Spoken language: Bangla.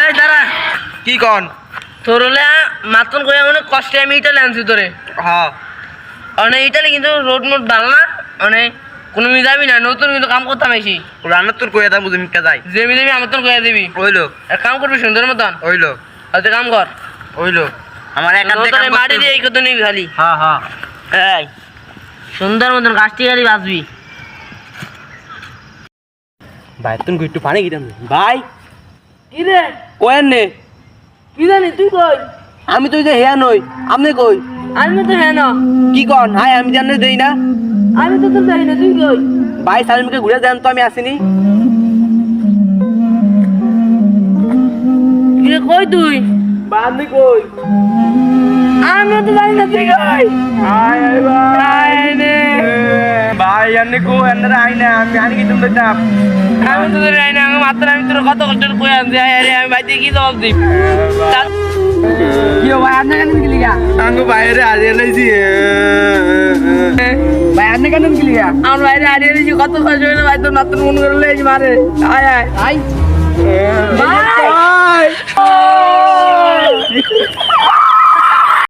এই দাঁড়া কি কন তোর হলে মাতন কই অনেক কষ্টে আমি ইটালি আনছি তোরে হ্যাঁ অনেক ইটালি কিন্তু রোড মোড ভালো না অনেক কোনো যাবি না নতুন কিন্তু কাম করতাম এসি রান্নার তোর কইয়া দাম বুঝি মিকা যাই জেমি দেবি আমার তোর কইয়া দিবি হইলো এক কাম করবি সুন্দর মতন হইলো হয়তো কাম কর হইলো আমার একা নতুন মাটি দিয়ে এই কত নিবি খালি হ্যাঁ হ্যাঁ এই সুন্দর মতন গাছটি খালি বাঁচবি ভাই তুমি একটু পানি গিয়ে ভাই কি রে কোয়েন নে কি জানি তুই কই আমি তো যে হেয়া নই আপনি কই আমি তো হ্যাঁ না কি কন হাই আমি জানি দেই না আমি তো তোর জানি না তুই কই ভাই সালিমকে ঘুরে দেন তো আমি আসিনি কি রে কই তুই বান্ধি কই আমি তো জানি না তুই কই আয় ভাই নে ভাই এনে কো এনে আই না আমি আনি কি তুমি চাপ আমি তো জানি না আমি মাত্র আমি তোর কত কষ্ট কই আনছি আরে আমি ভাইতে কি জবাব দিই কি ভাই আপনি কেন গেলি গা আঙ্গো বাইরে আরিয়ে লইছি ভাই আপনি কেন গেলি গা আমার বাইরে হারিয়ে দিয়েছি কত কষ্ট হইলো ভাই তোর মাত্র মন করে লেজ মারে আয় আয় ভাই